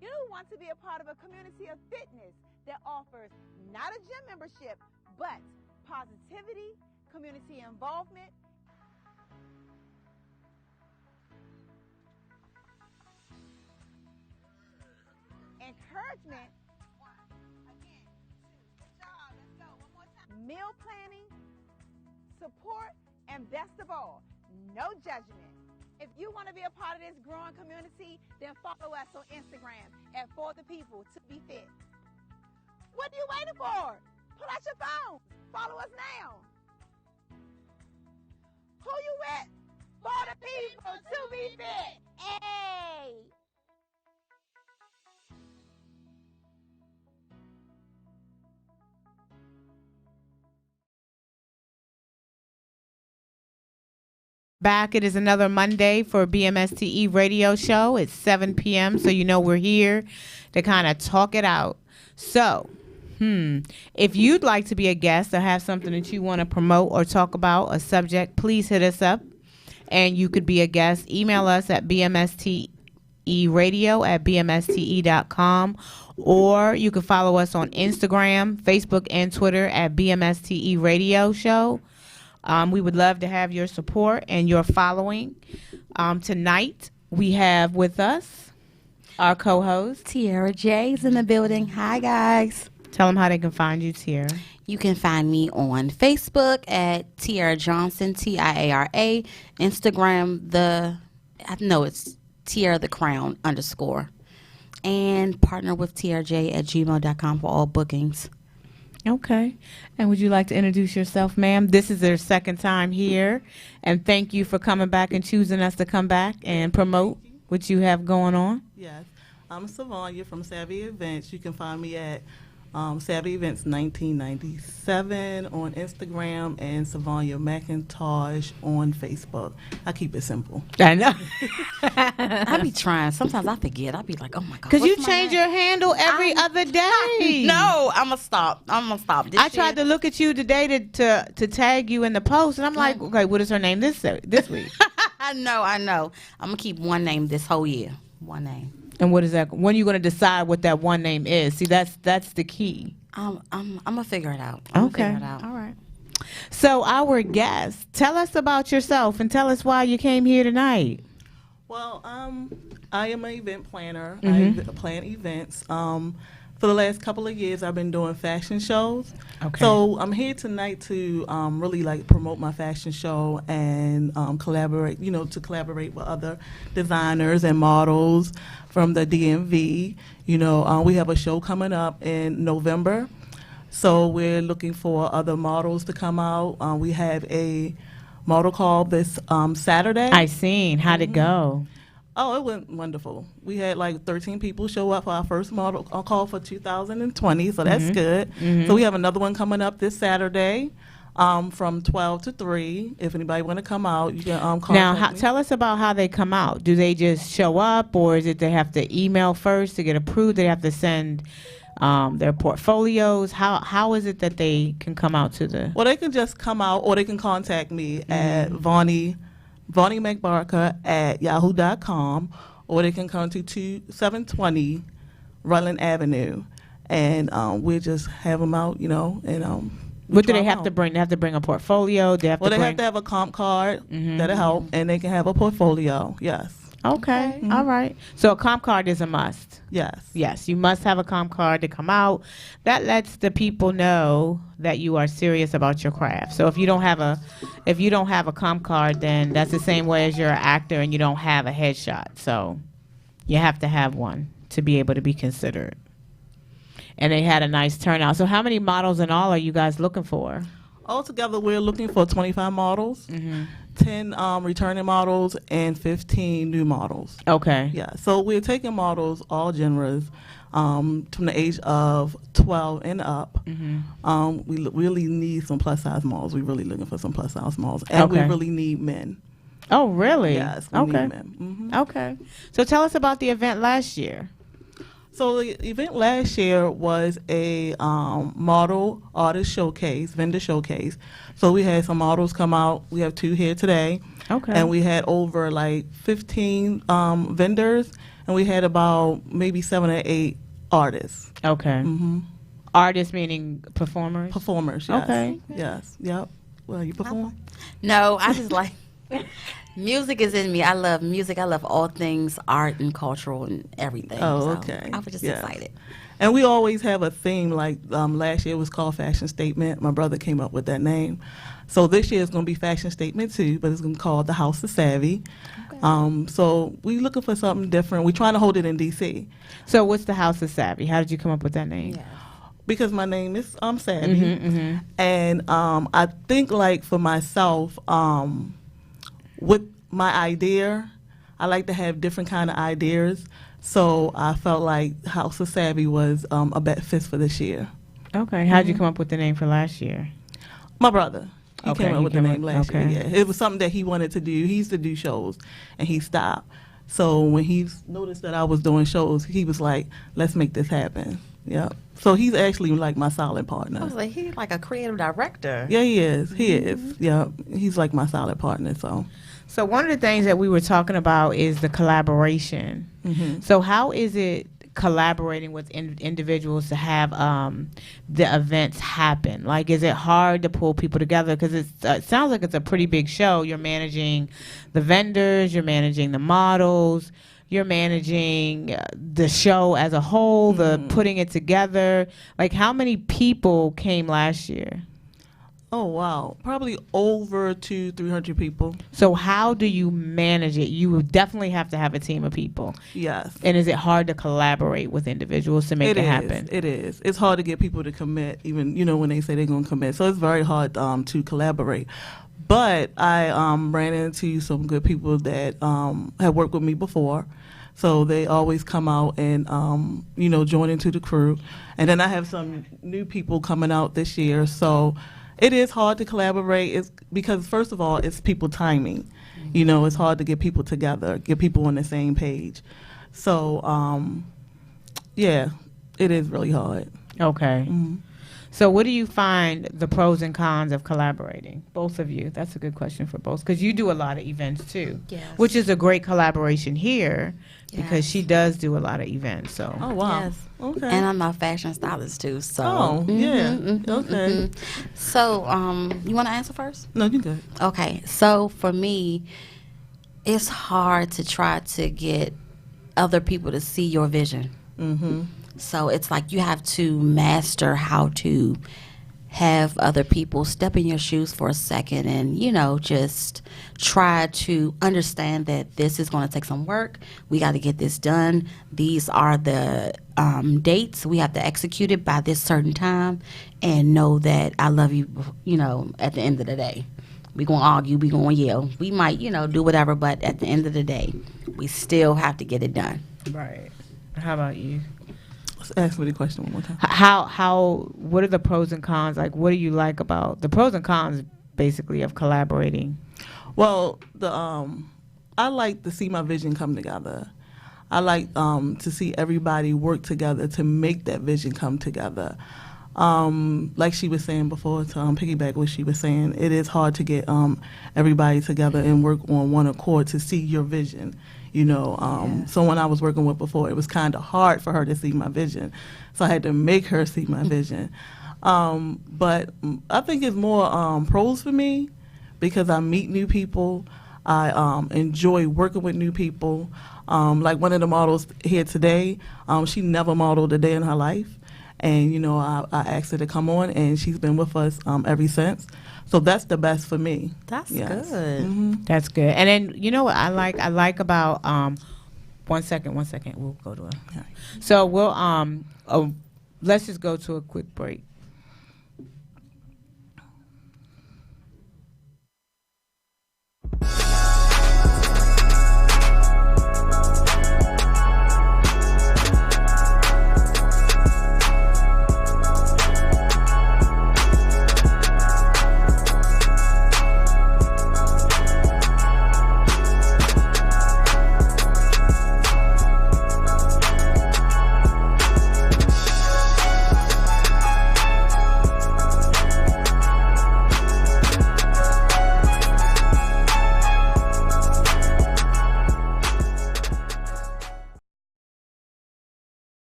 you want to be a part of a community of fitness that offers not a gym membership, but positivity, community involvement, encouragement, meal planning, support, and best of all, no judgment. If you want to be a part of this growing community, then follow us on Instagram at For The People to Be Fit. What are you waiting for? Pull out your phone. Follow us now. Who you with? For the people to be fit. Hey! Back. It is another Monday for BMSTE radio show. It's 7 p.m. So you know we're here to kind of talk it out. So, if you'd like to be a guest or have something that you want to promote or talk about, a subject, please hit us up and you could be a guest. Email us at bmsteradio@bmste.com, or you can follow us on Instagram, Facebook, and Twitter at BMSTE Radio Show. We would love to have your support and your following. Tonight, we have with us our co-host, Tiara J's in the building. Hi, guys. Tell them how they can find you, Tiara. You can find me on Facebook at Tiara Johnson, TIARA. Instagram, it's Tiara the Crown _ and partner with TRJ@gmail.com for all bookings. Okay. And would you like to introduce yourself, ma'am? This is their second time here. And thank you for coming back and choosing us to come back and promote what you have going on. Yes. I'm Savonya from Savvy Events. You can find me at Savvy Events 1997 on Instagram and Savonya McIntosh on Facebook. I keep it simple. I know. I be trying. Sometimes I forget. I be like, oh, my God. Because you change your handle every other day. No, I'm going to stop. I tried to look at you today to tag you in the post, and I'm like, okay, what is her name this week? I know. I'm going to keep one name this whole year. One name. And what is that? When are you going to decide what that one name is? See, that's the key. I'm going to figure it out. Okay. All right. So our guest, tell us about yourself and tell us why you came here tonight. Well, I am an event planner. I plan events. For the last couple of years, I've been doing fashion shows. Okay. So I'm here tonight to really promote my fashion show and collaborate with other designers and models from the DMV. We have a show coming up in November. So we're looking for other models to come out. We have a model call this Saturday. I seen. How'd it go? Oh, it went wonderful. We had 13 people show up for our first model call for 2020, so that's good. So we have another one coming up this Saturday from 12 to 3. If anybody want to come out, you can call. Now, tell us about how they come out. Do they just show up, or is it they have to email first to get approved? They have to send their portfolios. How is it that they can come out to the? Well, they can just come out, or they can contact me at Vonnie McBarker at yahoo.com, or they can come to 2720 Rutland Avenue, and we'll just have them out, and what do they have to bring? They have to bring a portfolio. They have to have a comp card that'll help, and they can have a portfolio. Yes. Okay. All right. So a comp card is a must. Yes. Yes, you must have a comp card to come out. That lets the people know that you are serious about your craft. So if you don't have a comp card, then that's the same way as you're an actor and you don't have a headshot. So you have to have one to be able to be considered. And they had a nice turnout. So how many models in all are you guys looking for? Altogether, we're looking for 25 models, 10 returning models, and 15 new models. Okay. Yeah, so we're taking models, all genres, from the age of 12 and up. We really need some plus-size models. We're really looking for some plus-size models. And we really need men. Oh, really? Yes, we need men. Okay. So tell us about the event last year. So the event last year was a model artist showcase, vendor showcase. So we had some models come out. We have 2 here today. Okay. And we had over like 15 vendors, and we had about maybe 7 or 8 artists. Okay. Hmm. Artists meaning performers? Performers, yes. Okay. Yes, yep. Well, you perform? No, I just like music is in me. I love music. I love all things art and cultural and everything. Oh, So okay. I was just Yes. excited. And we always have a theme, like last year was called Fashion Statement. My brother came up with that name. So this year is going to be Fashion Statement too, but it's going to be called the House of Savvy. So we looking for something different. We're trying to hold it in D.C. So what's the House of Savvy? How did you come up with that name? because my name is Savvy. Mm-hmm. And I think, like, for myself, with my idea, I like to have different kind of ideas. So I felt like House of Savvy was a better fit for this year. Okay. How did you come up with the name for last year? My brother. He Okay, came up he with the came name up- last okay. year. Yeah, it was something that he wanted to do. He used to do shows, and he stopped. So when he noticed that I was doing shows, he was like, "Let's make this happen." Yeah. So he's actually like my solid partner. I was like, he's like a creative director. Yeah, he is. He is. Yeah, he's like my solid partner. So one of the things that we were talking about is the collaboration. Mhm. So how is it collaborating with individuals to have the events happen? Like, is it hard to pull people together? Because it sounds like it's a pretty big show. You're managing the vendors, you're managing the models, you're managing the show as a whole, the putting it together. Like, how many people came last year? Oh wow, probably over 200-300 people. So how do you manage it? You would definitely have to have a team of people. Yes. And is it hard to collaborate with individuals to make it happen? It is. It's hard to get people to commit, even when they say they're going to commit. So it's very hard to collaborate. But I ran into some good people that have worked with me before. So they always come out and, join into the crew. And then I have some new people coming out this year. So it is hard to collaborate. It's because, first of all, it's people timing. It's hard to get people together, get people on the same page. So, yeah, it is really hard. Okay. Mhm. So what do you find the pros and cons of collaborating? Both of you. That's a good question for both, because you do a lot of events too, Yes. which is a great collaboration here because Yes. she does do a lot of events. So Oh, wow. Yes. Okay. And I'm a fashion stylist too. So. Oh, yeah. Okay. So, you want to answer first? No, you good. Okay, so for me, it's hard to try to get other people to see your vision. Mm-hmm. So it's like you have to master how to have other people step in your shoes for a second and, just try to understand that this is going to take some work. We got to get this done. These are the dates. We have to execute it by this certain time and know that I love you, at the end of the day. We going to argue, we going to yell. We might, do whatever, but at the end of the day, we still have to get it done. right. How about you? Let's ask me the question one more time. What are the pros and cons? Like, what do you like about the pros and cons basically of collaborating? Well, I like to see my vision come together. I like to see everybody work together to make that vision come together. Like she was saying before, to piggyback what she was saying, it is hard to get everybody together and work on one accord to see your vision. Someone I was working with before, it was kind of hard for her to see my vision. So I had to make her see my vision. But I think it's more pros for me because I meet new people. I enjoy working with new people. Like one of the models here today, she never modeled a day in her life. And, I asked her to come on, and she's been with us ever since. So that's the best for me. That's Yes. good. Mm-hmm. That's good. And then you know what I like? I like about 1 second. We'll go to it. So we'll let's just go to a quick break.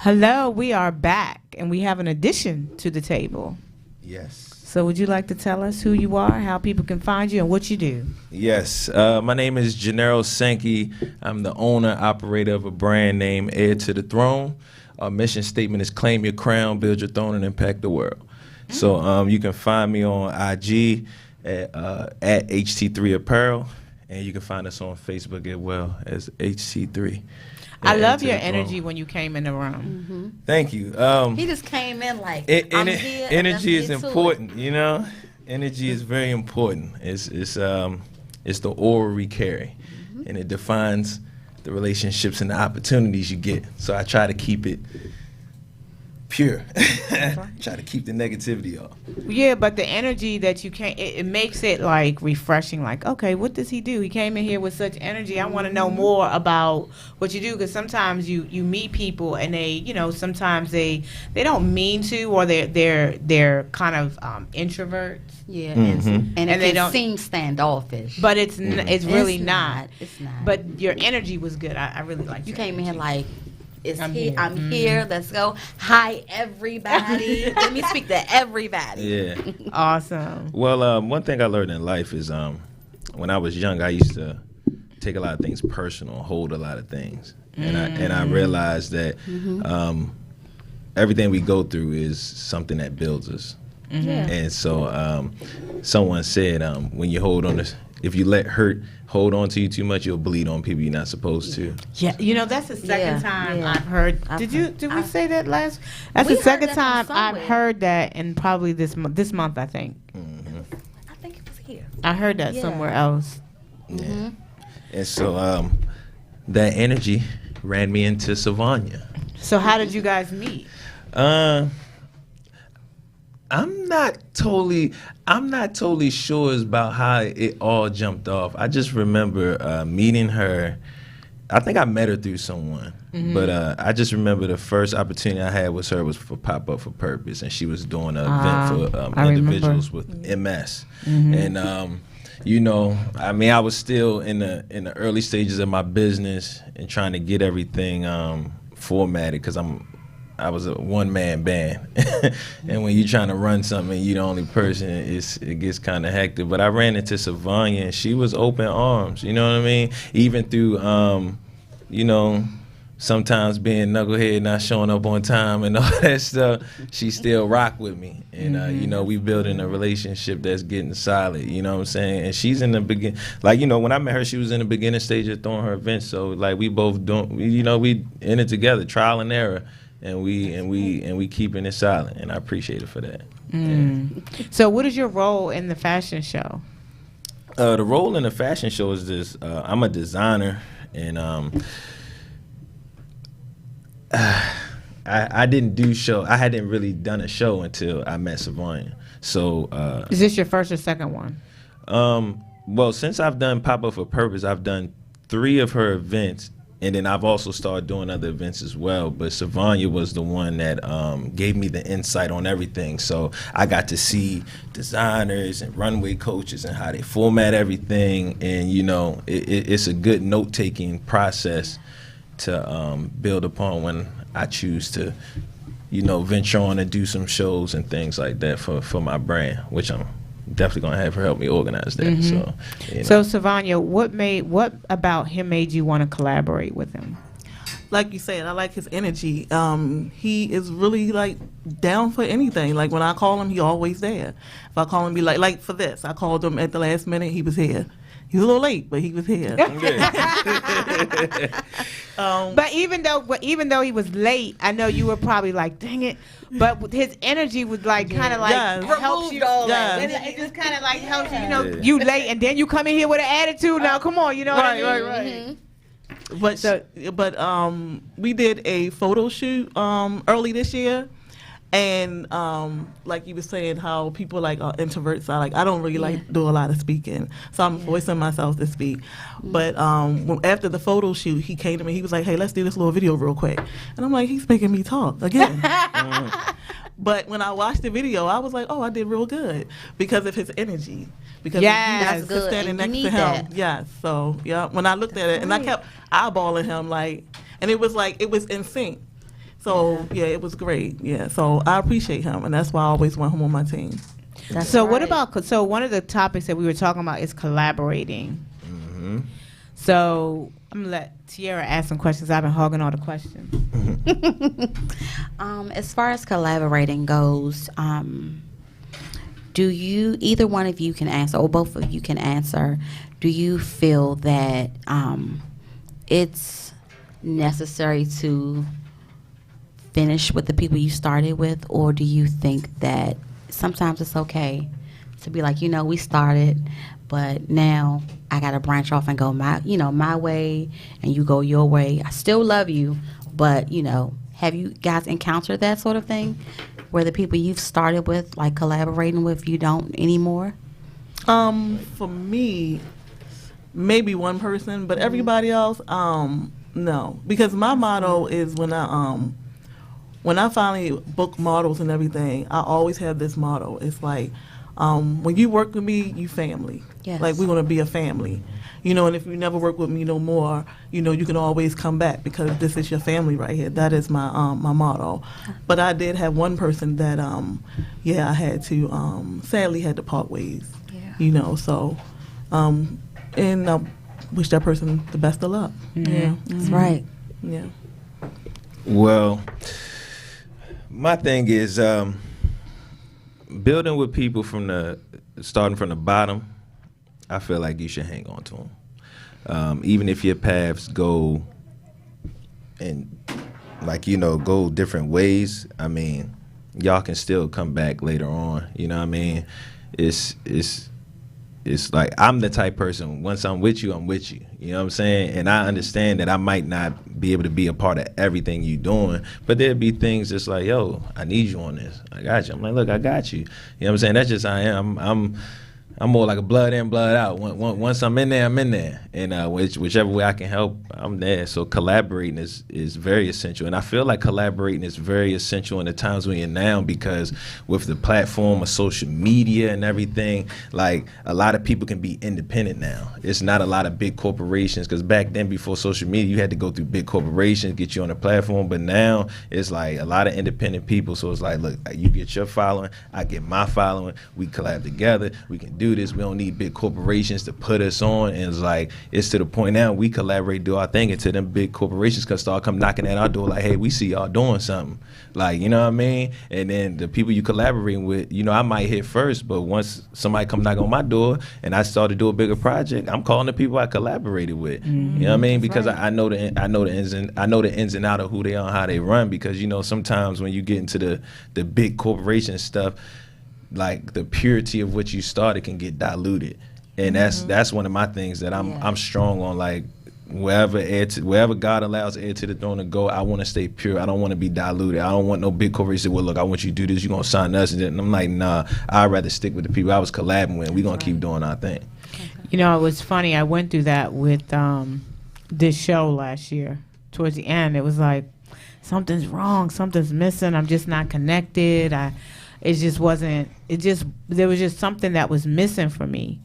Hello, we are back, and we have an addition to the table. Yes. So would you like to tell us who you are, how people can find you, and what you do? Yes. My name is Gennaro Sankey. I'm the owner, operator of a brand named Heir to the Throne. Our mission statement is claim your crown, build your throne, and impact the world. So you can find me on IG at HT3 Apparel, and you can find us on Facebook as well as HT3. I love your energy when you came in the room. Thank you. He just came in like, Energy is important, you know. Energy is very important. It's the aura we carry, and it defines the relationships and the opportunities you get. So I try to keep it pure. Try to keep the negativity off. Yeah, but the energy that you can't, it makes it like refreshing. Like, okay, what does he do? He came in here with such energy. I want to know more about what you do, because sometimes you meet people and they, you know, sometimes they don't mean to, or they're kind of introverts. Yeah, Mm-hmm. and they they don't- don't seem standoffish. But it's it's really It's not. It's not. But your energy was good. I really liked you your came in here energy. like, I'm here. I'm here. Let's go. Hi, everybody. Let me speak to everybody. Yeah. Awesome. Well, one thing I learned in life is when I was young, I used to take a lot of things personal, hold a lot of things, and I realized that everything we go through is something that builds us. Yeah. And so someone said, when you hold on to, if you let hurt hold on to you too much, you'll bleed on people you're not supposed to. Yeah, you know, that's the second time I've heard. Did we say that last? That's We the heard second that from time I've somewhere. heard that, and probably this month I think. I think it was here. I heard that Yeah. somewhere else. Yeah. And so that energy ran me into Savanya. So how did you guys meet? I'm not totally sure about how it all jumped off. I just remember meeting her. I think I met her through someone, but I just remember the first opportunity I had with her was for Pop Up for Purpose, and she was doing an event for I individuals with MS, and you know, I mean, I was still in the early stages of my business and trying to get everything formatted, because I was a one-man band, and when you're trying to run something and you're the only person, it gets kind of hectic. But I ran into Savanya, and she was open arms, you know what I mean? Even through, you know, sometimes being knucklehead, not showing up on time and all that stuff, she still rocked with me. And, you know, we building a relationship that's getting solid, you know what I'm saying? And she's in the beginning, like, you know, when I met her, she was in the beginning stage of throwing her events. So, like, we both doing, you know, we in it together, trial and error. And we keeping it silent, and I appreciate it for that. Yeah. So what is your role in the fashion show? The role in the fashion show is this: I'm a designer, and I didn't do show. I hadn't really done a show until I met Savanya. So Is this your first or second one? well, since I've done Pop Up for Purpose, I've done 3 of her events. And then I've also started doing other events as well. But Savanya was the one that gave me the insight on everything. So I got to see designers and runway coaches and how they format everything. And, you know, it's a good note-taking process to build upon when I choose to, you know, venture on and do some shows and things like that for my brand, which I'm definitely gonna have her help me organize that. So, you know. So Savanya, what about him made you want to collaborate with him? Like you said, I like his energy. He is really like down for anything. Like when I call him, he always there. If I call him, be like for this, I called him at the last minute. He was here. He was a little late, but he was here. But even though he was late, I know you were probably like, dang it. But his energy was like kind of like Yes. helps you. Yes. It just kind of like helps you. You know, you late and then you come in here with an attitude. Now come on, you know what I mean? Right. But we did a photo shoot early this year, and like you were saying, how people like are introverts. I don't really like do a lot of speaking, so I'm forcing myself to speak. But after the photo shoot, he came to me. He was like, "Hey, let's do this little video real quick," and I'm like, "He's making me talk again." But when I watched the video, I was like, "Oh, I did real good," because of his energy. Because Yes. he That's good, standing and next you to need him. that. Yes. So yeah, when I looked at it, and I kept eyeballing him, like, and it was in sync. So yeah, it was great. Yeah, so I appreciate him, and that's why I always want him on my team. That's So what right. about, so one of the topics that we were talking about is collaborating. Mm-hmm. So I'm going to let Tiara ask some questions. I've been hogging all the questions. As far as collaborating goes, do you, either one of you can answer, or both of you can answer, do you feel that it's necessary to finish with the people you started with, or do you think that sometimes it's okay to be like, we started, but now I got to branch off and go my way, and you go your way. I still love you, but have you guys encountered that sort of thing where the people you've started with, like collaborating with, you don't anymore? For me, maybe one person, but everybody else, no, because my motto is when I finally book models and everything, I always have this motto. It's like, when you work with me, you family. Yes. Like, we're going to be a family. And if you never work with me no more, you can always come back because this is your family right here. That is my my motto. But I did have one person that, I had to, sadly had to part ways. Yeah. So, and I wish that person the best of luck. Yeah. That's right. Yeah. Well, my thing is building with people starting from the bottom. I feel like you should hang on to them, even if your paths go and go different ways. I mean, y'all can still come back later on. You know what I mean? It's like I'm the type person. Once I'm with you, I'm with you. You know what I'm saying? And I understand that I might not be able to be a part of everything you doing, but there'd be things just like, yo, I need you on this. I got you. I'm like, look, I got you. You know what I'm saying? That's just how I am. I'm more like a blood in, blood out. Once I'm in there, I'm in there. And whichever way I can help, I'm there. So collaborating is very essential. And I feel like collaborating is very essential in the times we're in now, because with the platform of social media and everything, like a lot of people can be independent now. It's not a lot of big corporations, because back then before social media, you had to go through big corporations, get you on the platform. But now it's like a lot of independent people. So it's like, look, you get your following, I get my following. We collab together. We can do this. We don't need big corporations to put us on. And it's like, it's to the point now we collaborate, do our thing, until them big corporations can start come knocking at our door like, hey, we see y'all doing something. Like, you know what I mean? And then the people you collaborating with, I might hit first, but once somebody come knock on my door and I start to do a bigger project, I'm calling the people I collaborated with. Mm-hmm. You know what I mean? Because right. I know the ins and out of who they are and how they run. Because sometimes when you get into the big corporation stuff, like the purity of what you started can get diluted, and that's one of my things that I'm strong on. Like wherever God allows heir to the throne to go, I want to stay pure. I don't want to be diluted. I don't want no big corporation. Well, look, I want you to do this. You're gonna sign us, and I'm like, nah. I'd rather stick with the people I was collabing with. We're gonna keep doing our thing. It was funny. I went through that with this show last year. Towards the end, it was like something's wrong. Something's missing. I'm just not connected. There was just something that was missing for me.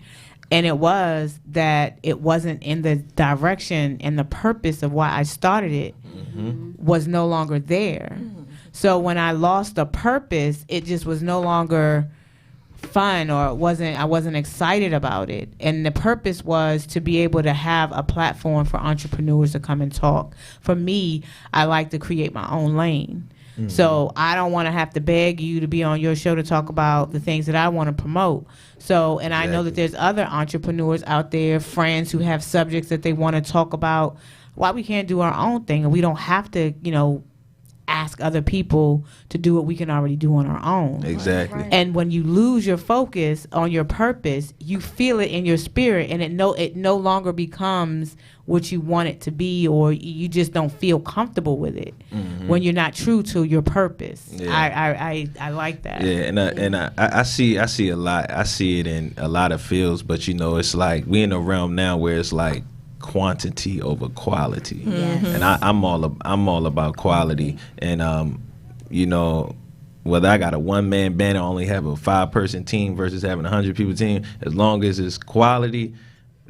And it was that it wasn't in the direction and the purpose of why I started it was no longer there. So when I lost the purpose, it just was no longer fun, or I wasn't excited about it. And the purpose was to be able to have a platform for entrepreneurs to come and talk. For me, I like to create my own lane. So I don't want to have to beg you to be on your show to talk about the things that I want to promote. So, and I know that there's other entrepreneurs out there, friends who have subjects that they want to talk about. Why we can't do our own thing, and we don't have to, ask other people to do what we can already do on our own. Exactly. Right. And when you lose your focus on your purpose, you feel it in your spirit, and it no longer becomes what you want it to be, or you just don't feel comfortable with it when you're not true to your purpose. Yeah. I like that. Yeah, and I see a lot. I see it in a lot of fields, but it's like we in a realm now where it's like quantity over quality. Yes. And I'm all about quality. And whether I got a one-man band or only have a 5-person team versus having a 100-people team, as long as it's quality,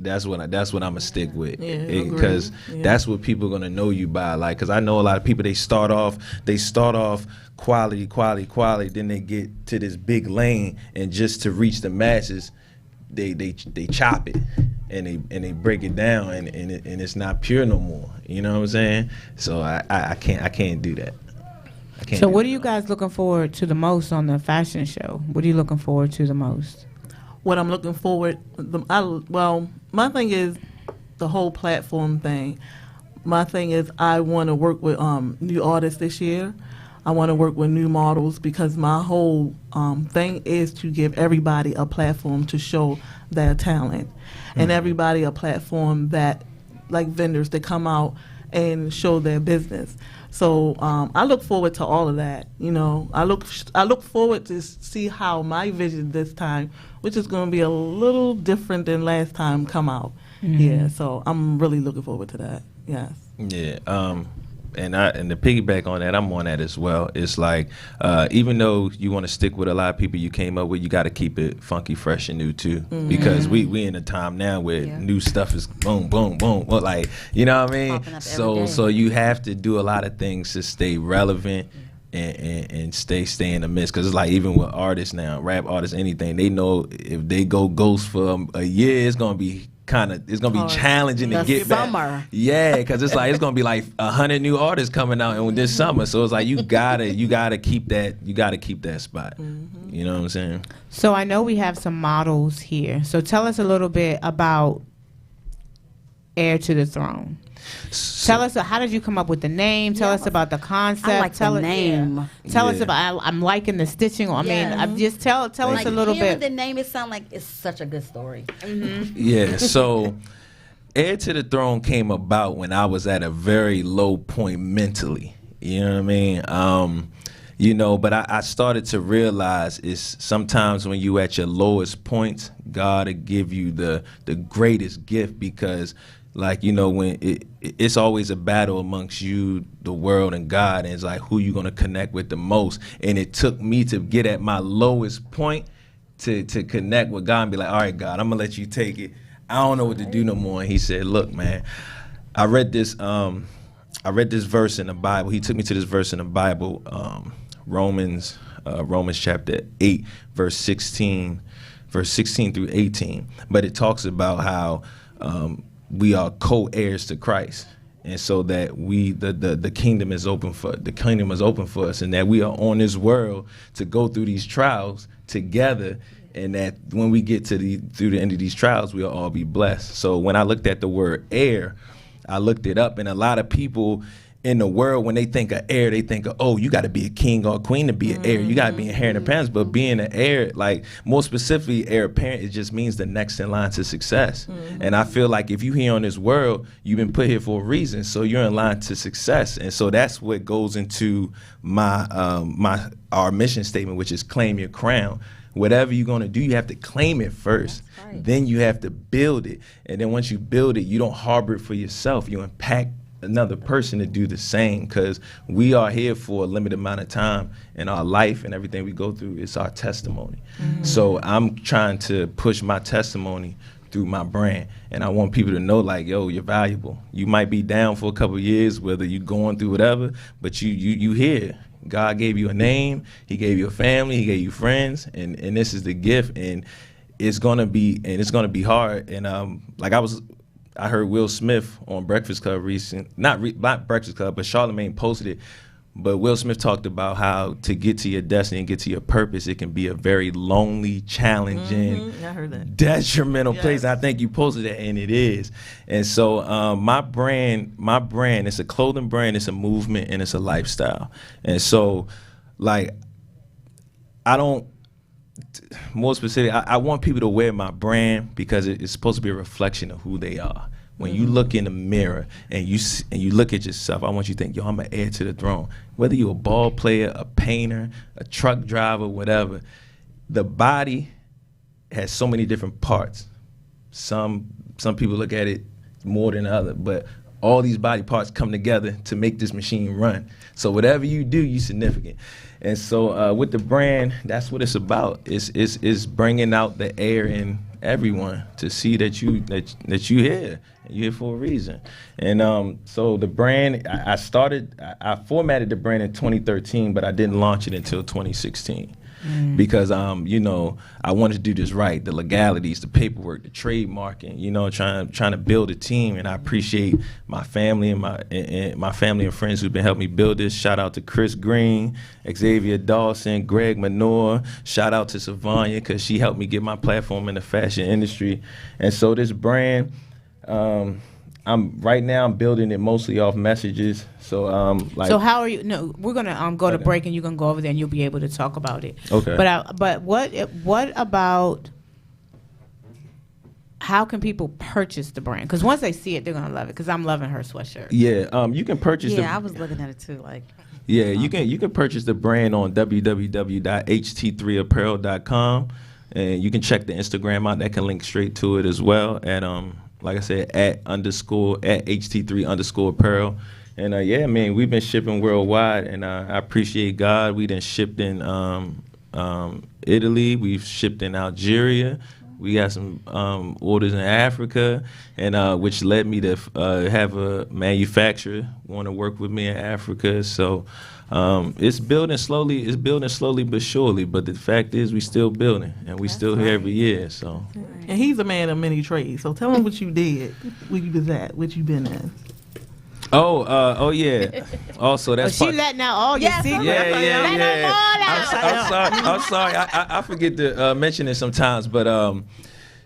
That's what I'm gonna stick with, Yeah, because agreed. that's what people are gonna know you by. Like, because I know a lot of people, they start off quality, then they get to this big lane, and just to reach the masses, they chop it and they break it down, and it's not pure no more. You know what I'm saying? So I can't do that. I can't. So do what that. are you guys looking forward to the most on the fashion show? What are you looking forward to the most? What I'm looking forward, my thing is the whole platform thing. My thing is I want to work with new artists this year. I want to work with new models, because my whole thing is to give everybody a platform to show their talent, and everybody a platform that, like vendors, to come out and show their business. So I look forward to all of that. You know, I look forward to see how my vision this time, which is going to be a little different than last time, come out. Yeah, so I'm really looking forward to that. Yes. Yeah. And to piggyback on that, I'm on that as well. It's like, even though you want to stick with a lot of people you came up with, you got to keep it funky, fresh, and new too. Because we in a time now where new stuff is boom, boom, boom. Well, like, you know what I mean? Popping up every day. So you have to do a lot of things to stay relevant and stay in the midst. Because it's like, even with artists now, rap artists, anything, they know if they go ghost for a year, it's gonna be challenging to The get summer. back. Yeah, because it's gonna be like 100 new artists coming out in this summer. So it's like you gotta keep that spot. You know what I'm saying? So I know we have some models here. So tell us a little bit about Heir to the Throne. Tell us, how did you come up with the name? Tell us about the concept. I like tell the name. Tell us Yeah. about. I'm liking the stitching. I mean, Yeah. just tell us Like, a little hearing bit. the name, it sounds like it's such a good story. Yeah, so Heir to the Throne came about when I was at a very low point mentally. You know what I mean? You know, but I started to realize is sometimes when you at your lowest points, God will give you the greatest gift, because, like, you know, when it's always a battle amongst you, the world, and God, and it's like, who you gonna connect with the most. And it took me to get at my lowest point to connect with God and be like, all right, God, I'm gonna let you take it. I don't know what to do no more. And he said, look, man, I read this verse in the Bible. He took me to this verse in the Bible, Romans chapter 8, verse 16 through 18. But it talks about how we are co-heirs to Christ, and so that the kingdom is open for us, and that we are on this world to go through these trials together, and that when we get through the end of these trials, we'll all be blessed. So when I looked at the word heir, I looked it up, and a lot of people in the world, when they think of heir, they think of, oh, you got to be a king or a queen to be an heir. You got to be inheriting parents. But being an heir, like, more specifically, heir apparent, it just means the next in line to success. And I feel like if you're here on this world, you've been put here for a reason, so you're in line to success. And so that's what goes into our mission statement, which is claim your crown. Whatever you're going to do, you have to claim it first. right. Then you have to build it. And then once you build it, you don't harbor it for yourself. You impact another person to do the same, because we are here for a limited amount of time, and our life and everything we go through is our testimony. So I'm trying to push my testimony through my brand, and I want people to know, like, yo, you're valuable. You might be down for a couple of years, whether you're going through whatever, but you here. God gave you a name, he gave you a family, he gave you friends, and this is the gift, and it's gonna be hard. And I heard Will Smith on Breakfast Club not Breakfast Club, but Charlamagne posted it. But Will Smith talked about how to get to your destiny and get to your purpose, it can be a very lonely, challenging, I heard that. detrimental place. Yes. I think you posted it, and it is. And so my brand, it's a clothing brand, it's a movement, and it's a lifestyle. And so, like, more specific, I want people to wear my brand because it's supposed to be a reflection of who they are. When you look in the mirror and you look at yourself, I want you to think, yo, I'm an heir to the throne. Whether you're a ball player, a painter, a truck driver, whatever, the body has so many different parts. Some people look at it more than others, but all these body parts come together to make this machine run. So whatever you do, you significant. And so with the brand, that's what it's about. It's bringing out the air in everyone to see that you here. You're here for a reason. And so the brand, I formatted the brand in 2013, but I didn't launch it until 2016. Because I wanted to do this right, the legalities, the paperwork, the trademarking, trying to build a team. And I appreciate my family and my family and friends who've been helping me build this. Shout out to Chris Green, Xavier Dawson, Greg Manor. Shout out to Savanya, because she helped me get my platform in the fashion industry. And so this brand, I'm building it mostly off messages. So So how are you? No, we're gonna go to break, and you're gonna go over there, and you'll be able to talk about it. Okay. But what about how can people purchase the brand? Because once they see it, they're gonna love it. Because I'm loving her sweatshirt. Yeah, you can purchase. Yeah, I was looking at it too. Like. Yeah, you can purchase the brand on www.ht3apparel.com, and you can check the Instagram out. That can link straight to it as well. At like I said, at ht3_apparel. And yeah, man, we've been shipping worldwide, and I appreciate God. We done shipped in Italy. We've shipped in Algeria. We got some orders in Africa, and which led me to have a manufacturer want to work with me in Africa. So it's building slowly. It's building slowly but surely. But the fact is, we still building, and we still here every year. So. And he's a man of many trades. So tell him what you did, where you was at, what you been in. Oh yeah. Also, that's she letting out all your secrets. Yeah. I'm sorry. I forget to mention it sometimes, but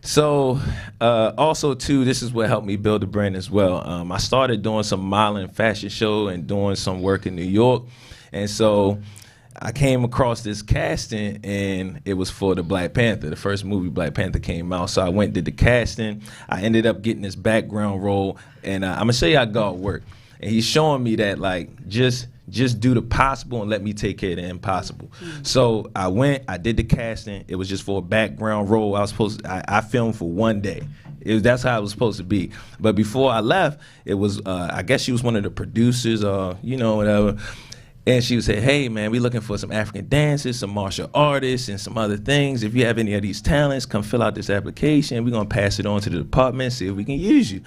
so also too, this is what helped me build the brand as well. I started doing some modeling, fashion show, and doing some work in New York, and so I came across this casting, and it was for the Black Panther. The first movie Black Panther came out, so I went and did the casting. I ended up getting this background role, and I'm gonna show you how God worked. And he's showing me that just do the possible and let me take care of the impossible. So I went, I did the casting. It was just for a background role. I filmed for one day. That's how it was supposed to be. But before I left, it was I guess she was one of the producers or whatever. And she would say, hey, man, we looking for some African dancers, some martial artists, and some other things. If you have any of these talents, come fill out this application. We're going to pass it on to the department, see if we can use you.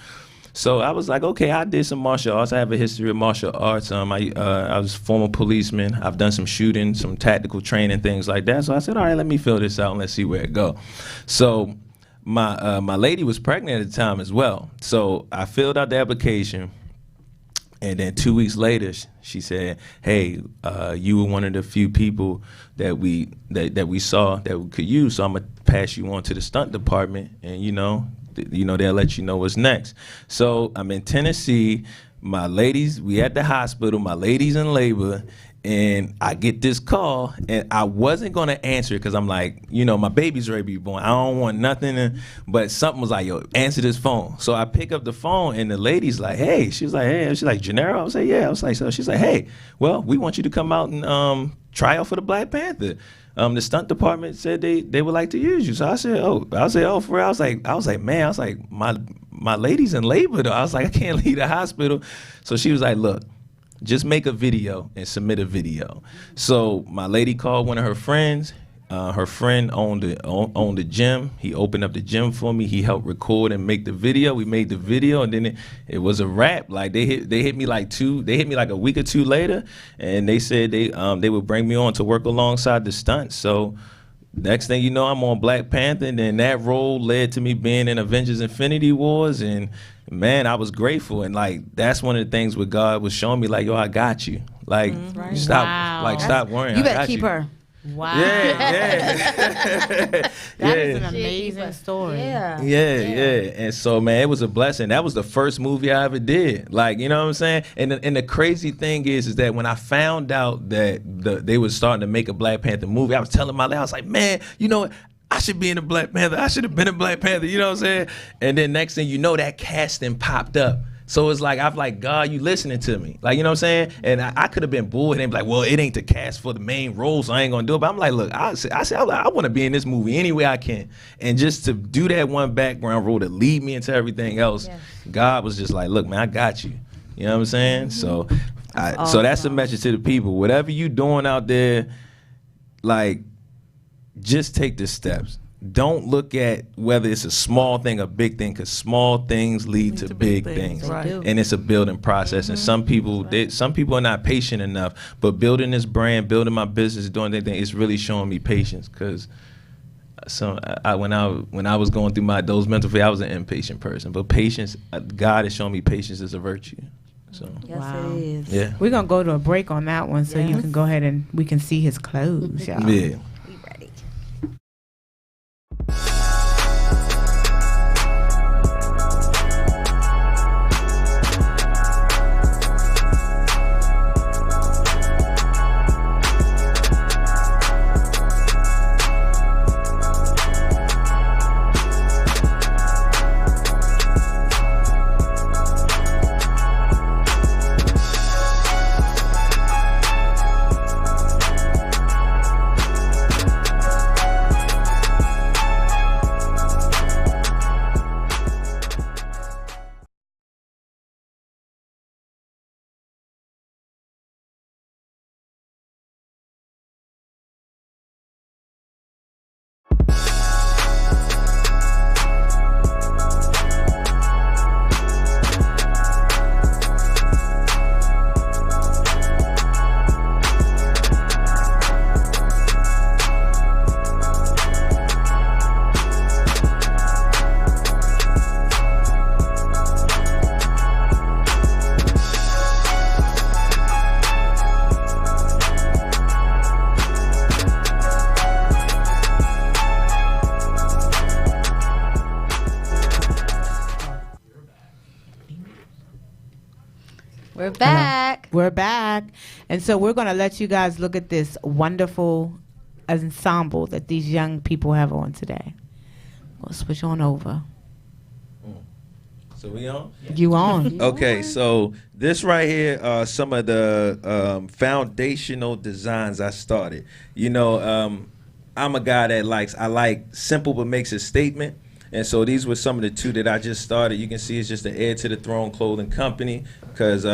So I was like, okay, I did some martial arts. I have a history of martial arts. I was a former policeman. I've done some shooting, some tactical training, things like that. So I said, all right, let me fill this out and let's see where it go. So my lady was pregnant at the time as well. So I filled out the application. And then 2 weeks later, she said, hey, you were one of the few people that we saw that we could use. So I'm going to pass you on to the stunt department, and, they'll let you know what's next. So I'm in Tennessee. We at the hospital. My lady's in labor. And I get this call, and I wasn't going to answer it because I'm like, my baby's ready to be born. I don't want nothing. But something was like, yo, answer this phone. So I pick up the phone, and the lady's like, hey. She was like, hey. She's like, Gennaro? I was like, yeah. I was like, so she's like, hey, well, we want you to come out and try out for the Black Panther. The stunt department said they would like to use you. So I said, oh, for real? I was like, man, my lady's in labor, though. I was like, I can't leave the hospital. So she was like, look, just make a video and submit a video. So my lady called one of her friends. Her friend owned the gym. He opened up the gym for me. He helped record and make the video. We made the video, and then it was a wrap. Like they hit me like a week or two later, and they said they would bring me on to work alongside the stunts. So next thing you know, I'm on Black Panther, and then that role led to me being in Avengers: Infinity Wars, and man, I was grateful. And that's one of the things where God was showing me, yo, I got you. Stop worrying. You better keep her. Wow. Yeah. That is an amazing story. Yeah. And so, man, it was a blessing. That was the first movie I ever did. You know what I'm saying? And the crazy thing is that when I found out that they were starting to make a Black Panther movie, I was telling my lady, I was like, man, I should be in a Black Panther. I should have been a Black Panther. You know what I'm saying? And then next thing you know, that casting popped up So it's like, I'm like, God, you listening to me. Like, you know what I'm saying? And I could have been bullheaded and be like, well, it ain't the cast for the main role, so I ain't gonna do it. But I'm like, look, I want to be in this movie any way I can. And just to do that one background role to lead me into everything else, God was just like, look, man, I got you. You know what I'm saying? So so that's the message to the people. Whatever you doing out there, like, just take the steps. Don't look at whether it's a small thing or big thing, because small things lead to big things. Right. And it's a building process. And some people are not patient enough. But building this brand, building my business, doing that thing, it's really showing me patience. Because when I was going through those mental phases, I was an impatient person. But patience, God has shown me patience is a virtue. So Yes, Wow. it is. yeah. We're going to go to a break on that one so you Yes. can go ahead and we can see his clothes, y'all. Yeah. We ready. We're back. We're back. And so we're going to let you guys look at this wonderful ensemble that these young people have on today. We'll switch on over. So we on? You on. Okay, so this right here are some of the foundational designs I started. You know, I'm a guy that I like simple but makes a statement. And so these were some of the two that I just started. You can see it's just the Heir to the Throne Clothing Company, because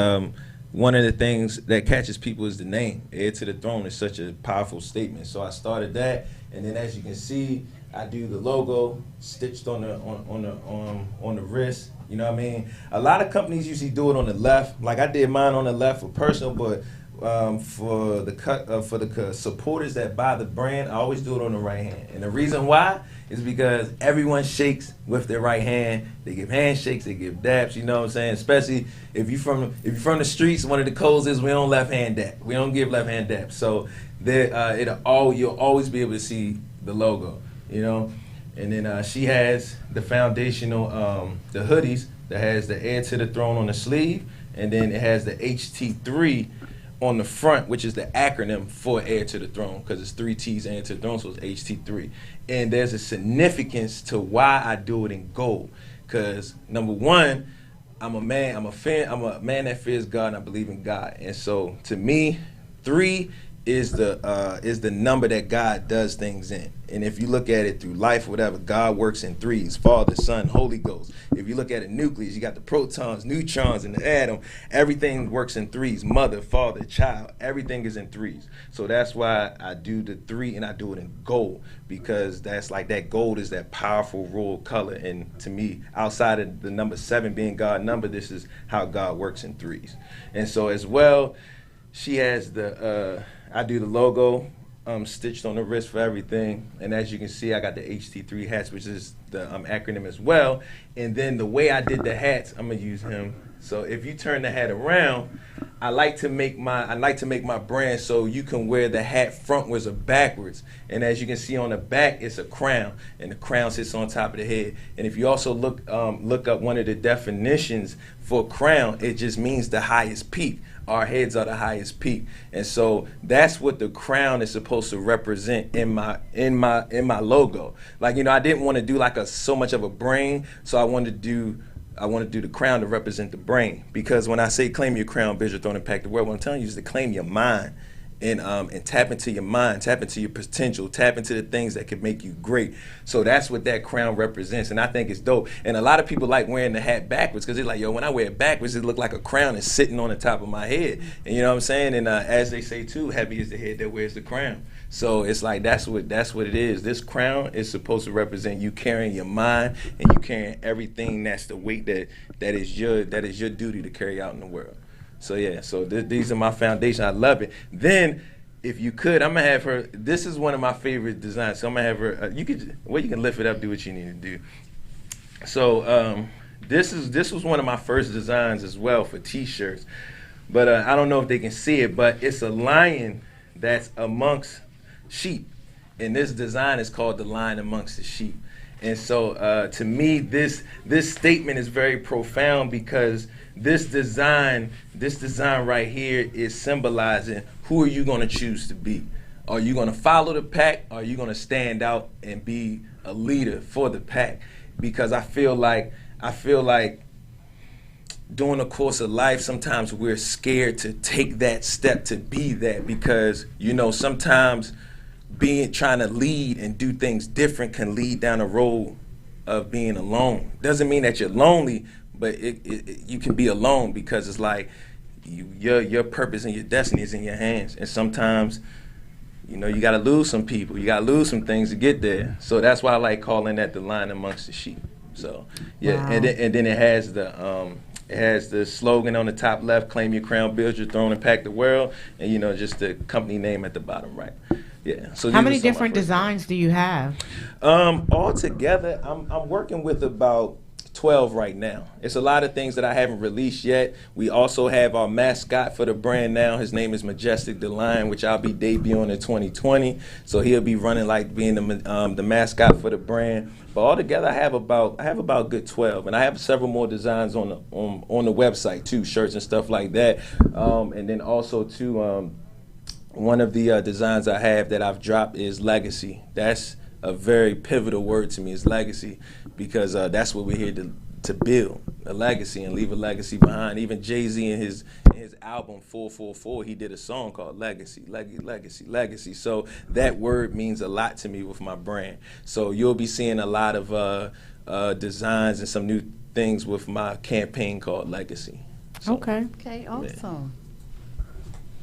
one of the things that catches people is the name. Heir to the Throne is such a powerful statement. So I started that, and then as you can see, I do the logo stitched on the wrist. You know what I mean? A lot of companies usually do it on the left. Like I did mine on the left for personal, but for the supporters that buy the brand, I always do it on the right hand. And the reason why is because everyone shakes with their right hand. They give handshakes, they give daps. You know what I'm saying? Especially if you're from the streets, one of the codes is we don't left hand dap. We don't give left hand daps. So you'll always be able to see the logo. You know. And then she has the foundational, the hoodies that has the Heir to the Throne on the sleeve, and then it has the HT3 on the front, which is the acronym for Heir to the Throne, because it's 3 T's, Heir to the Throne, so it's HT3. And there's a significance to why I do it in gold, because number one, I'm a man that fears God, and I believe in God. And so to me, 3 is the number that God does things in. And if you look at it through life, whatever, God works in 3s: Father, Son, Holy Ghost. If you look at a nucleus, you got the protons, neutrons, and the atom. Everything works in 3s: mother, father, child. Everything is in 3s. So that's why I do the 3, and I do it in gold, because that's like that gold is that powerful royal color. And to me, outside of the number 7 being God's number, this is how God works in 3s. And so as well, she has I do the logo stitched on the wrist for everything. And as you can see, I got the HT3 hats, which is the acronym as well. And then the way I did the hats, I'm gonna use him. So if you turn the hat around, I like to make my brand so you can wear the hat frontwards or backwards. And as you can see on the back, it's a crown, and the crown sits on top of the head. And if you also look up one of the definitions for crown, it just means the highest peak. Our heads are the highest peak, and so that's what the crown is supposed to represent in my logo. Like, you know, I didn't want to do like so much of a brain, so I wanted to do I want to do the crown to represent the brain, because when I say claim your crown, build your throne, impact the world, what I'm telling you is to claim your mind and tap into your mind, tap into your potential, tap into the things that can make you great. So that's what that crown represents, and I think it's dope. And a lot of people like wearing the hat backwards because they're like, yo, when I wear it backwards, it look like a crown is sitting on the top of my head. And you know what I'm saying? And as they say too, heavy is the head that wears the crown. So it's like that's what it is. This crown is supposed to represent you carrying your mind and you carrying everything that's the weight that is your duty to carry out in the world. So yeah, so these are my foundation. I love it. Then, if you could, I'm gonna have her. This is one of my favorite designs. So I'm gonna have her. You can lift it up, do what you need to do. So this was one of my first designs as well for T-shirts, but I don't know if they can see it, but it's a lion that's amongst sheep, and this design is called the Lion Amongst the Sheep. And so to me, this statement is very profound because this design right here is symbolizing who are you going to choose to be. Are you going to follow the pack? Or are you going to stand out and be a leader for the pack? Because I feel like during the course of life, sometimes we're scared to take that step to be that, because sometimes trying to lead and do things different can lead down a road of being alone. Doesn't mean that you're lonely, but you can be alone because it's like your purpose and your destiny is in your hands. And sometimes, you got to lose some people. You got to lose some things to get there. So that's why I like calling that the Lion Amongst the Sheep. So, yeah. Wow. And then it has the slogan on the top left, claim your crown, build your throne, impact the world. And, just the company name at the bottom right. Yeah. So how many different designs do you have? All together, I'm working with about 12 right now. It's a lot of things that I haven't released yet. We also have our mascot for the brand now. His name is Majestic the Lion, which I'll be debuting in 2020. So he'll be running like being the mascot for the brand. But altogether, I have about good 12, and I have several more designs on the website too, shirts and stuff like that. And then also too, one of the designs I have that I've dropped is legacy. That's a very pivotal word to me, is legacy, because that's what we're here to build, a legacy and leave a legacy behind. Even Jay-Z in his album 444, he did a song called Legacy, Legacy. So that word means a lot to me with my brand. So you'll be seeing a lot of designs and some new things with my campaign called Legacy. So, okay, awesome.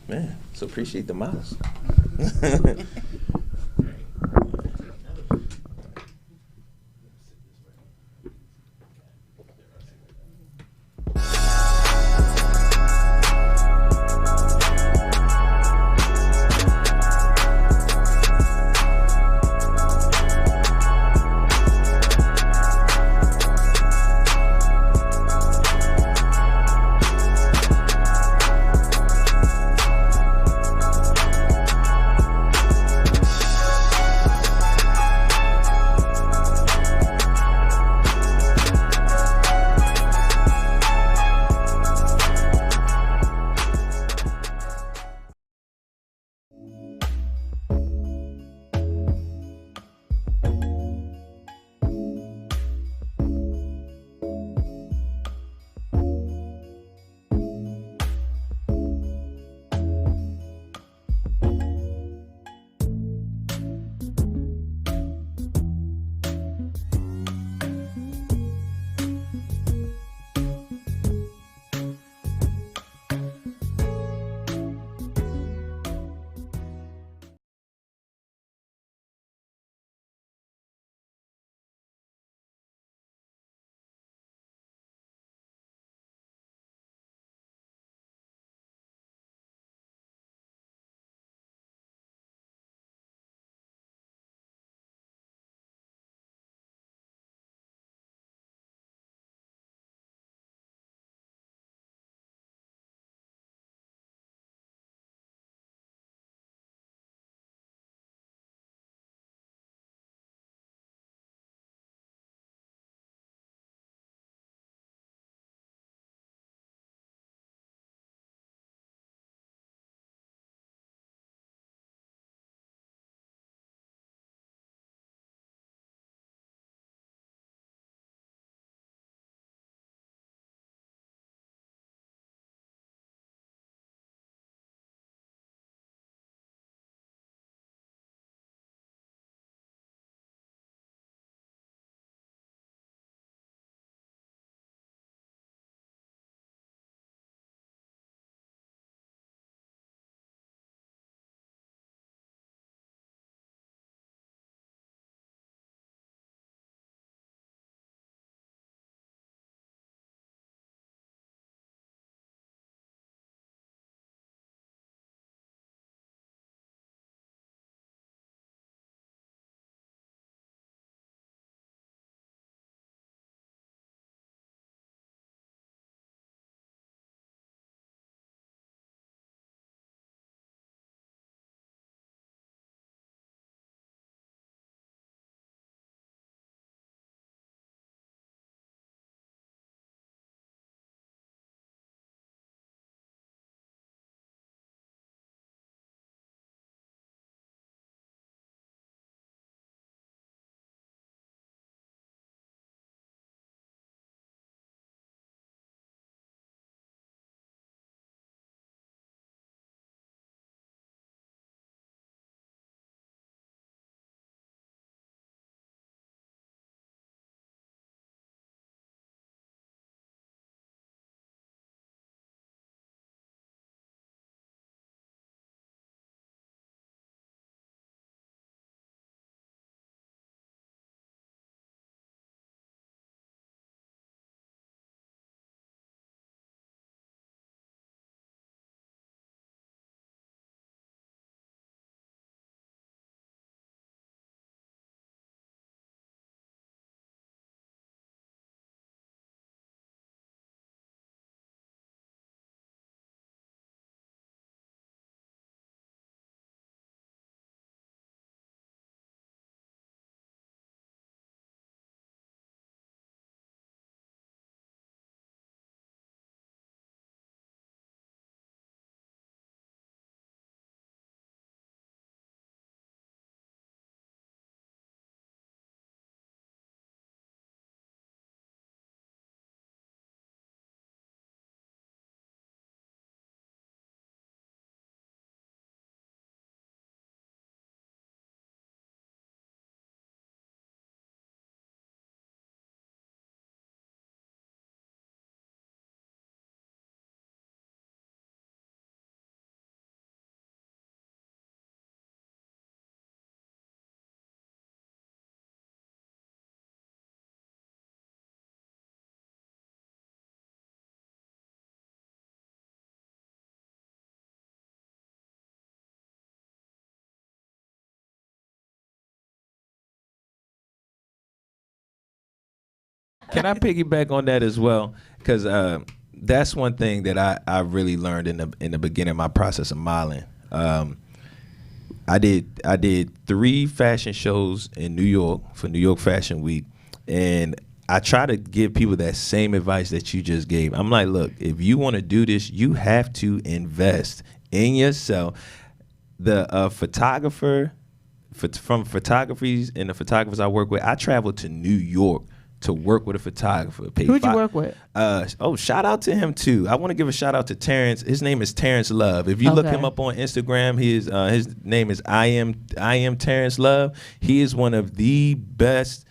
Man, so appreciate the miles. can I piggyback on that as well? Because that's one thing that I really learned in the beginning of my process of modeling. I did 3 fashion shows in New York for New York Fashion Week, and I try to give people that same advice that you just gave. I'm like, look, if you want to do this, you have to invest in yourself. The photographer from photographies and the photographers I work with, I traveled to New York to work with a photographer. Who'd you work with? Shout out to him too. I want to give a shout out to Terrence. His name is Terrence Love. If you look him up on Instagram, his name is I am Terrence Love. He is one of the best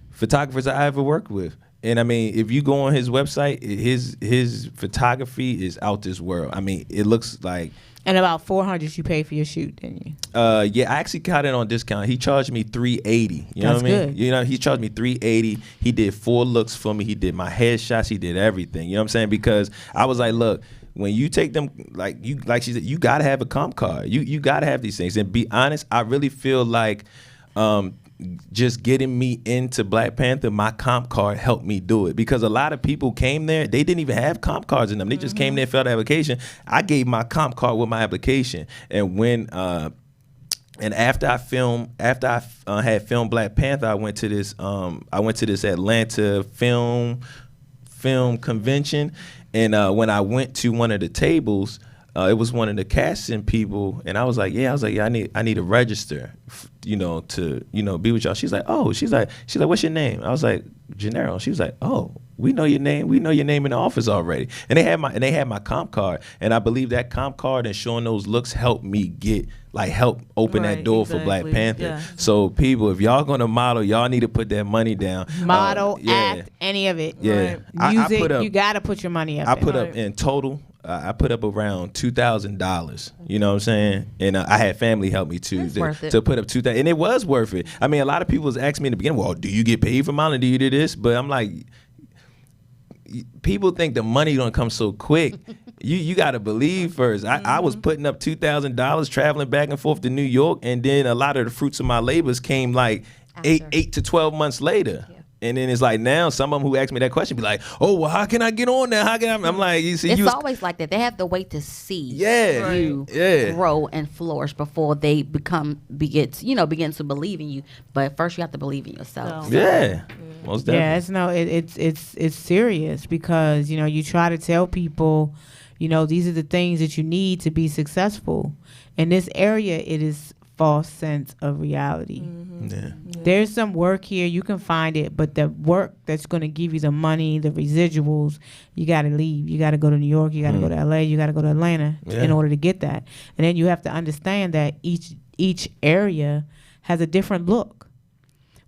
photographers I ever worked with. And I mean, if you go on his website, his photography is out this world. I mean, it looks like. And about $400 you paid for your shoot, didn't you? Yeah, I actually got it on discount. He charged me $380. You know what I mean? Good. You know, he charged me $380. He did 4 looks for me. He did my headshots. He did everything. You know what I'm saying? Because I was like, look, when you take them, like she said, you gotta have a comp card. You gotta have these things. And be honest, I really feel like just getting me into Black Panther, my comp card helped me do it, because a lot of people came there, they didn't even have comp cards in them. They just came there, filled out the application. I gave my comp card with my application, and when and after I had filmed Black Panther, I went to this Atlanta film convention, and when I went to one of the tables, it was one of the casting people, and I was like, I need to register, to be with y'all. She's like, what's your name? I was like, Gennaro. She was like, oh, we know your name. We know your name in the office already. And they had my comp card, and I believe that comp card and showing those looks helped me help open that door for Black Panther. Yeah. So people, if y'all gonna model, y'all need to put that money down. Model, act, any of it. Yeah, right. Music, you gotta put your money up. I put up in total. I put up around $2,000. You know what I'm saying? And I had family help me too to put up $2,000, and it was worth it. I mean, a lot of people was asking me in the beginning, "Well, do you get paid for modeling? Do you do this?" But I'm like, people think the money don't come so quick. You got to believe first. I was putting up $2,000, traveling back and forth to New York, and then a lot of the fruits of my labors came like 8 to 12 months later. Yeah. And then it's like now some of them who ask me that question be like, oh, well, how can I get on there? How can I? I'm like, you see, it's always like that. They have to wait to see you grow and flourish before they begin to believe in you. But first you have to believe in yourself. Yeah. Most definitely. Yeah, it's serious, because you try to tell people, these are the things that you need to be successful. In this area, it is false sense of reality. Mm-hmm. Yeah. There's some work here, you can find it, but the work that's going to give you the money, the residuals, you got to leave. You got to go to New York, you got to go to LA, you got to go to Atlanta in order to get that. And then you have to understand that each area has a different look.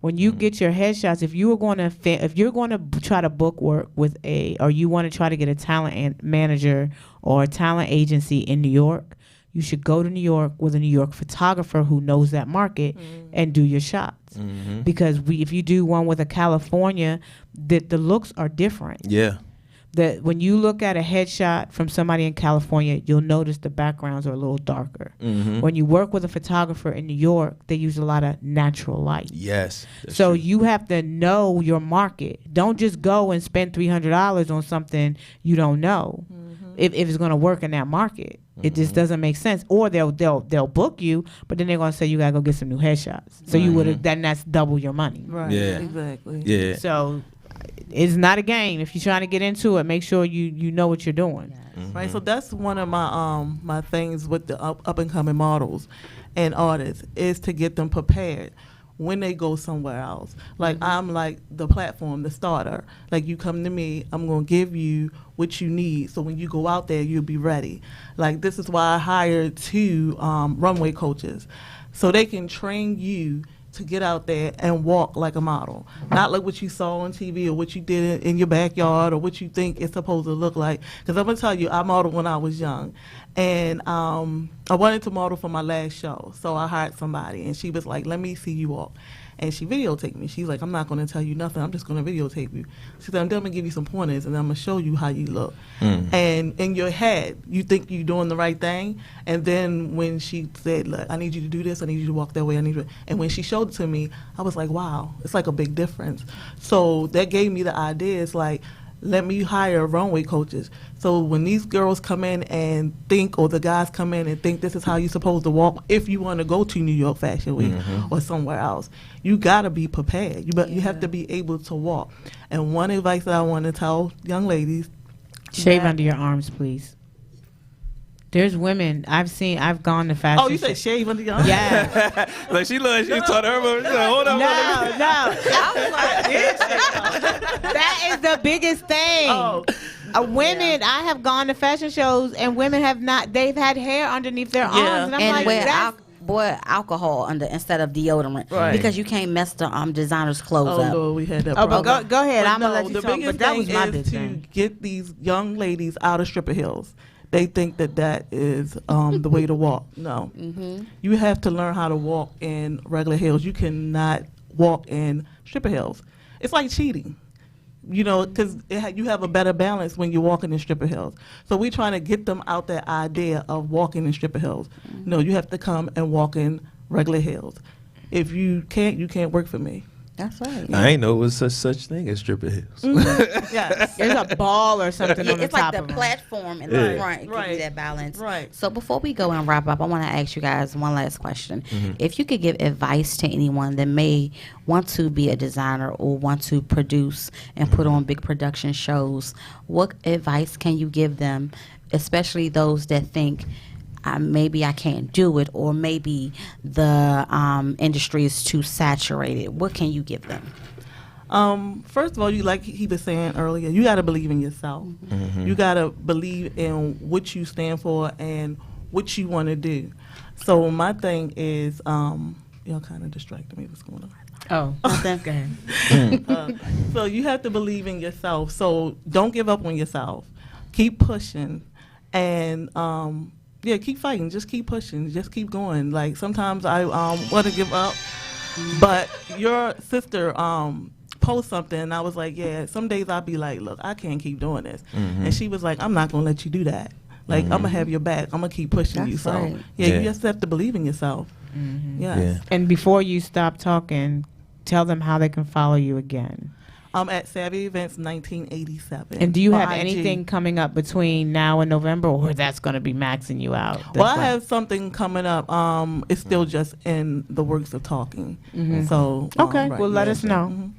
When you get your headshots, if you're going to try to book work with or you want to try to get a talent manager or a talent agency in New York, you should go to New York with a New York photographer who knows that market and do your shots. Mm-hmm. Because if you do one with a California, the looks are different. Yeah. That when you look at a headshot from somebody in California, you'll notice the backgrounds are a little darker. Mm-hmm. When you work with a photographer in New York, they use a lot of natural light. Yes. So you have to know your market. Don't just go and spend $300 on something you don't know. Mm-hmm. If it's going to work in that market. It just doesn't make sense. Or they'll book you, but then they're gonna say you gotta go get some new headshots. So you would have then that's double your money. Right. Yeah. Exactly. Yeah. So it's not a game. If you're trying to get into it, make sure you know what you're doing. Mm-hmm. Right. So that's one of my things with the up and coming models and artists is to get them prepared when they go somewhere else. Like I'm like the platform, the starter. Like you come to me, I'm gonna give you what you need, so when you go out there, you'll be ready. Like this is why I hired 2 runway coaches, so they can train you to get out there and walk like a model, not like what you saw on TV or what you did in your backyard or what you think it's supposed to look like. Because I'm gonna tell you, I modeled when I was young, and I wanted to model for my last show, so I hired somebody, and she was like, "Let me see you walk." and she videotaped me. She's like, I'm not going to tell you nothing. I'm just going to videotape you. She said, I'm going to give you some pointers, and I'm going to show you how you look. And in your head, you think you're doing the right thing. And then when she said, look, I need you to do this. I need you to walk that way. And when she showed it to me, I was like, wow, it's like a big difference. So that gave me the idea. It's like, let me hire runway coaches. So when these girls come in and think, or the guys come in and think this is how you're supposed to walk, if you want to go to New York Fashion Week or somewhere else, you got to be prepared. You have to be able to walk. And one advice that I want to tell young ladies. Shave under your arms, please. There's women I've gone to fashion. Oh, you said shave under your arms? Yeah. Like she taught her. Hold on. No. That is the biggest thing. Oh. Women, I have gone to fashion shows and women have not. They've had hair underneath their arms, and I'm like, wear alcohol under instead of deodorant, right? Because you can't mess the designer's clothes up. Oh, Lord, we had that. But go ahead. I'm gonna let you the talk. biggest But that was thing my is big to thing. get these young ladies out of stripper heels. They think that is the way to walk. No, you have to learn how to walk in regular heels. You cannot walk in stripper heels. It's like cheating, because you have a better balance when you're walking in stripper heels. So we're trying to get them out that idea of walking in stripper heels. No, you have to come and walk in regular heels. If you can't, you can't work for me. That's right. I ain't know it was such thing as stripper heels. Yes. There's a ball or something on the It's top like of the them. platform in the front. It gives Right. you that balance. Right. So before we go and wrap up, I want to ask you guys one last question. If you could give advice to anyone that may want to be a designer or want to produce and put on big production shows, what advice can you give them, especially those that think, maybe I can't do it, or maybe the industry is too saturated? What can you give them? First of all, like he was saying earlier, you got to believe in yourself. You got to believe in what you stand for and what you want to do. So my thing is, y'all kind of distracted me. What's going on? Oh, nothing. Go ahead. So you have to believe in yourself. So don't give up on yourself. Keep pushing, and keep fighting. Just keep pushing. Just keep going. Like sometimes I want to give up, but your sister post something, and I was like, yeah. Some days I'll be like, look, I can't keep doing this, and she was like, I'm not gonna let you do that. Like I'm gonna have your back. I'm gonna keep pushing you. That's So right. you just have to believe in yourself. Yes. Yeah. And before you stop talking, tell them how they can follow you again. At Savvy Events 1987. And do you on have IG. anything coming up between now and November, or that's going to be maxing you out? Well, I have something coming up. It's still just in the works of talking. So Okay, right, well, let yeah. us know.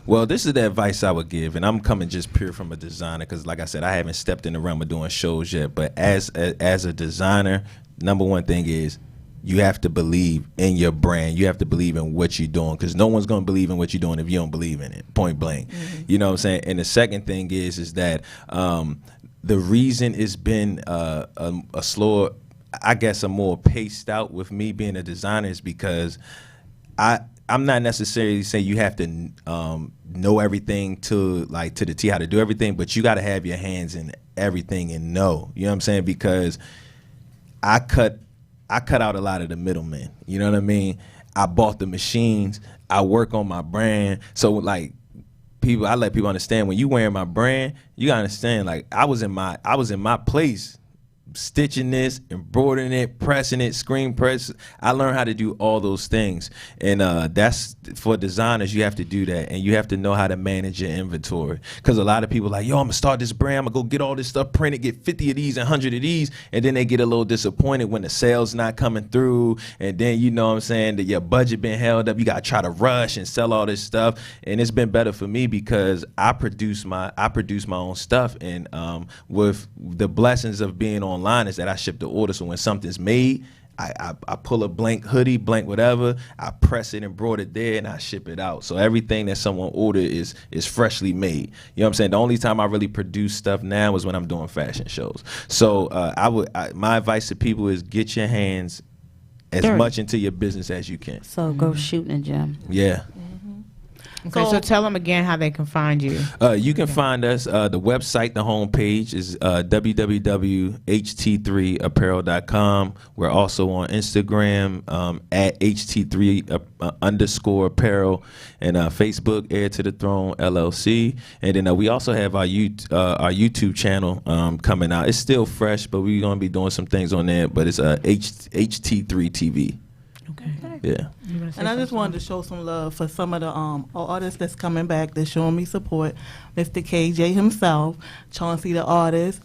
Well, this is the advice I would give, and I'm coming just pure from a designer because, like I said, I haven't stepped in the realm of doing shows yet. But as a designer, number one thing is you have to believe in your brand. You have to believe in what you're doing because no one's going to believe in what you're doing if you don't believe in it, point blank. You know what I'm saying? And the second thing is that the reason it's been a slower, I guess a more paced out with me being a designer is because I'm not necessarily saying you have to know everything to the T how to do everything, but you got to have your hands in everything and know. You know what I'm saying? Because I cut out a lot of the middlemen. You know what I mean? I bought the machines. I work on my brand. So like I let people understand when you wearing my brand, you gotta understand like I was in my place. Stitching this, embroidering it, pressing it, screen press. I learned how to do all those things. And that's for designers, you have to do that. And you have to know how to manage your inventory. Because a lot of people are like, yo, I'm going to start this brand. I'm going to go get all this stuff printed, get 50 of these and 100 of these. And then they get a little disappointed when the sales not coming through. And then, you know what I'm saying, that your budget been held up. You got to try to rush and sell all this stuff. And it's been better for me because I produce my own stuff. And with the blessings of being online is that I ship the order. So when something's made, I pull a blank hoodie, blank whatever, I press it, embroider it there, and I ship it out. So everything that someone ordered is freshly made. You know what I'm saying? The only time I really produce stuff now is when I'm doing fashion shows. So my advice to people is get your hands as much into your business as you can. So go shoot in the gym. Yeah. Okay, so tell them again how they can find you. You can find us. The website, the homepage is www.ht3apparel.com. We're also on Instagram at ht3_apparel and Facebook, Heir to the Throne LLC. And then we also have our YouTube channel coming out. It's still fresh, but we're going to be doing some things on there. But it's HT3 TV. Okay. Yeah. And I just wanted to show some love for some of the artists that's coming back. They're showing me support. Mr. KJ himself, Chauncey the artist,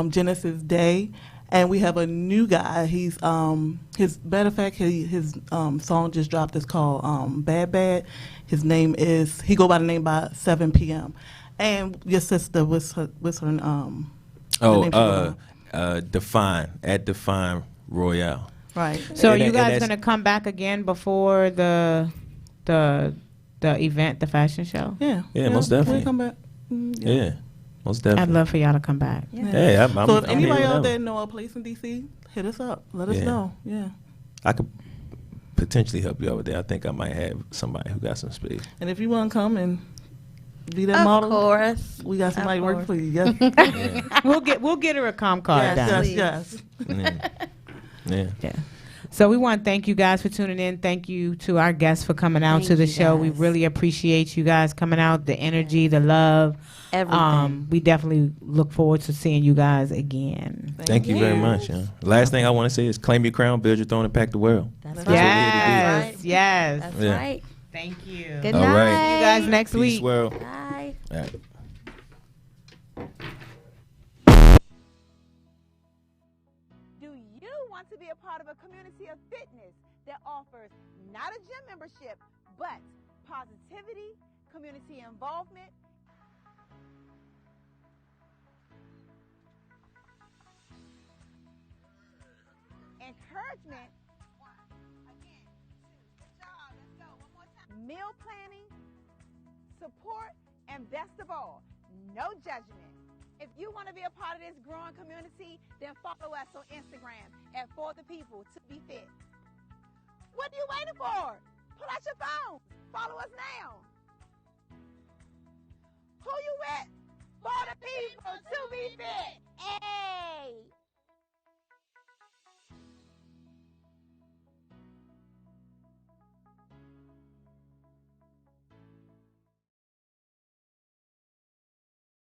Genesis Day, and we have a new guy. He's his matter of fact, his song just dropped. It's called Bad Bad. He go by the name by 7 p.m. And your sister was her Define Royale. Right. So are you guys gonna come back again before the event, the fashion show? Yeah. Yeah, most definitely. We'll come back. Yeah, most definitely. I'd love for y'all to come back. Yeah. Hey, I'm So if I'm anybody here out whenever. there know a place in DC, hit us up. Let us Yeah. know. Yeah. I could potentially help you out with that. I think I might have somebody who got some space. And if you want to come and be that Of model, course. we got somebody to work course. for you. Yes. We'll get her a com card yes, done. yes, yes. Yeah. Yeah. So we want to thank you guys for tuning in. Thank you to our guests for coming out Thank to the you, show. We guys. really appreciate you guys coming out, the energy, the love. Everything. We definitely look forward to seeing you guys again. Thank you very much. Yeah. Last thing I want to say is claim your crown, build your throne, and pack the world. That's That's right. what Yes, That's right. yes. That's Yeah. right. Thank you. Good All night. right. See you guys next Peace, week. world. Bye. All right. Do you want to be a part of a community of fitness that offers not a gym membership, but positivity, community involvement, encouragement, meal planning, support, and best of all, no judgment? If you want to be a part of this growing community, then follow us on Instagram at For the People to be fit. What are you waiting for? Pull out your phone. Follow us now. Who you with? For the People to be fit.